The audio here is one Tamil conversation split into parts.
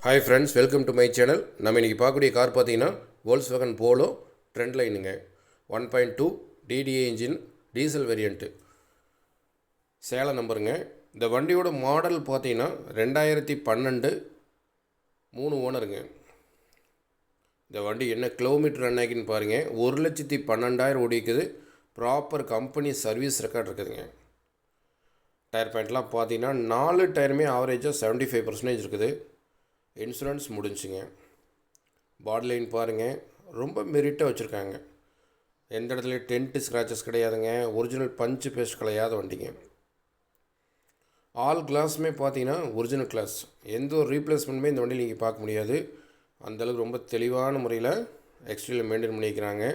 Hi friends, welcome to my channel. நம்ம இன்றைக்கி பார்க்கக்கூடிய கார் பார்த்தீங்கன்னா Volkswagen போலோ ட்ரெண்ட் லைனுங்க. 1.2 DDI engine diesel variant, Salem நம்பருங்க. இந்த வண்டியோட மாடல் பார்த்தீங்கன்னா 2012, 3 ஓனருங்க. இந்த வண்டி என்ன கிலோமீட்டர் ரன் ஆகின்னு பாருங்கள். 1,12,000 ஓடி இருக்குது. ப்ராப்பர் கம்பெனி சர்வீஸ் ரெக்கார்ட் இருக்குதுங்க. டயர் பாயிண்ட்லாம் பார்த்தீங்கன்னா 4 டயருமே ஆவரேஜாக 75% இருக்குது. இன்சூரன்ஸ் முடிஞ்சுங்க. பாடி லைன் பாருங்கள், ரொம்ப மெரிட்டாக வச்சுருக்காங்க. எந்த இடத்துலையும் டென்ட்டு ஸ்க்ராச்சஸ் கிடையாதுங்க. ஒரிஜினல் பஞ்சு பேஸ்ட் கிடையாத வண்டிங்க. ஆல் கிளாஸுமே பார்த்தீங்கன்னா ஒரிஜினல் கிளாஸ். எந்த ஒரு ரீப்ளேஸ்மெண்ட்டுமே இந்த வண்டியில் நீங்கள் பார்க்க முடியாது. அந்தளவுக்கு ரொம்ப தெளிவான முறையில் எக்ஸ்டீரியர் மெயின்டைன் பண்ணிக்கிறாங்க.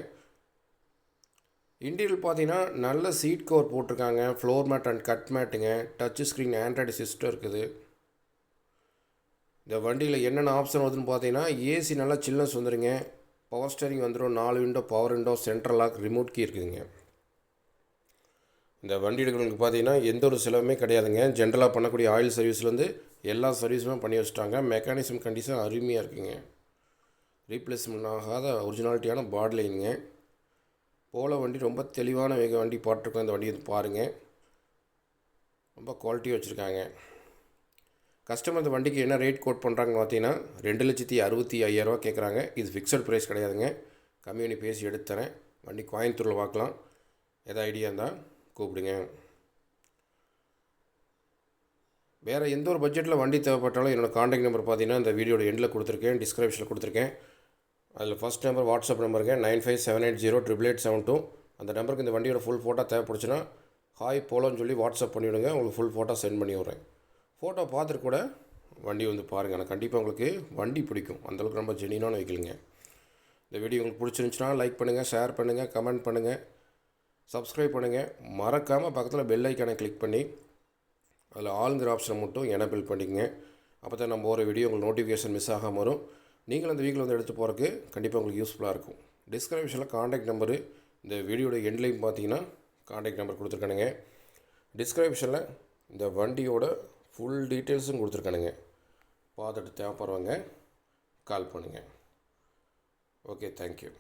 இன்டீரியல் பார்த்தீங்கன்னா நல்ல சீட் கவர் போட்டிருக்காங்க. ஃப்ளோர் மேட் அண்ட் கட் மேட்டுங்க. டச் ஸ்க்ரீன் ஆண்ட்ராய்டு சிஸ்டம் இருக்குது. இந்த வண்டியில் என்னென்ன ஆப்ஷன் வருதுன்னு பார்த்தீங்கன்னா, ஏசி நல்லா சில்னஸ் வந்துடுங்க. பவர் ஸ்டேரிங் வந்துடும். 4 window, power window, central lock, remote key இருக்குதுங்க. இந்த வண்டி எடுக்கிறவங்களுக்கு பார்த்தீங்கன்னா எந்த ஒரு செலவுமே கிடையாதுங்க. ஜென்ரலாக பண்ணக்கூடிய ஆயில் சர்வீஸ்லேருந்து எல்லா சர்வீஸுமே பண்ணி வச்சுட்டாங்க. மெக்கானிசம் கண்டிஷன் அருமையாக இருக்குங்க. ரீப்ளேஸ்மெண்ட் ஆகாத ஒரிஜினாலிட்டியான பாடி லைனுங்க. போல வண்டி ரொம்ப தெளிவான வண்டி போட்டிருக்கோம். இந்த வண்டி பாருங்கள், ரொம்ப குவாலிட்டியாக வச்சுருக்காங்க. கஸ்டமர் இந்த வண்டிக்கு என்ன ரேட் கோட் பண்ணுறாங்கன்னு பார்த்தீங்கன்னா 2,65,000 கேட்குறாங்க. இது ஃபிக்ஸட் ப்ரைஸ் கிடையாதுங்க. கம்மி பண்ணி பேசி எடுத்து தரேன். வண்டி கோயம்புத்தூரில் பார்க்கலாம். எதாவது ஐடியா இருந்தால் கூப்பிடுங்க. வேறு எந்த ஒரு பட்ஜெட்டில் வண்டி தேவைப்பட்டாலும் என்னோடய காண்டாக்ட் நம்பர் பார்த்தீங்கன்னா இந்த வீடியோட எண்டில் கொடுத்துருக்கேன், டிஸ்கிரிப்ஷனில் கொடுத்துருக்கேன். அதில் ஃபஸ்ட் நம்பர் வாட்ஸ்அப் நம்பருங்க 9578088872. அந்த நம்பருக்கு இந்த வண்டியோட ஃபுல் ஃபோட்டோ தேவைப்படுச்சுன்னா ஹாய் போலோன்னு சொல்லி வாட்ஸ்அப் பண்ணிவிடுங்க. உங்களுக்கு ஃபுல் ஃபோட்டோ சென்ட் பண்ணி விட்றேன். ஃபோட்டோ பார்த்துட்டு கூட வண்டி வந்து பாருங்கள். ஆனால் கண்டிப்பாக உங்களுக்கு வண்டி பிடிக்கும். அந்தளவுக்கு ரொம்ப ஜெனியூனான வெஹிக்கிளுங்க. இந்த வீடியோ உங்களுக்கு பிடிச்சிருந்துச்சுன்னா லைக் பண்ணுங்கள், ஷேர் பண்ணுங்கள், கமெண்ட் பண்ணுங்கள், சப்ஸ்கிரைப் பண்ணுங்கள். மறக்காமல் பக்கத்தில் பெல் ஐக்கானை கிளிக் பண்ணி அதில் ஆளுங்கிற ஆப்ஷனை மட்டும் எனேபிள் பண்ணிக்கங்க. அப்போ தான் நம்ம ஒரு வீடியோ உங்களுக்கு நோட்டிஃபிகேஷன் மிஸ் ஆகாமல் வரும். நீங்களும் அந்த வீக்கில் வந்து எடுத்து போகிறதுக்கு கண்டிப்பாக உங்களுக்கு யூஸ்ஃபுல்லாக இருக்கும். டிஸ்கிரிப்ஷனில் காண்டாக்ட் நம்பரு, இந்த வீடியோட எண்ட்லையும் பார்த்தீங்கன்னா காண்டாக்ட் நம்பர் கொடுத்துருக்கானுங்க. டிஸ்கிரிப்ஷனில் இந்த வண்டியோட ஃபுல் டீட்டெயில்ஸும் கொடுத்துருக்கானுங்க. பார்த்துட்டு தேவைப்படுறவங்க கால் பண்ணுங்கள். Okay, thank you.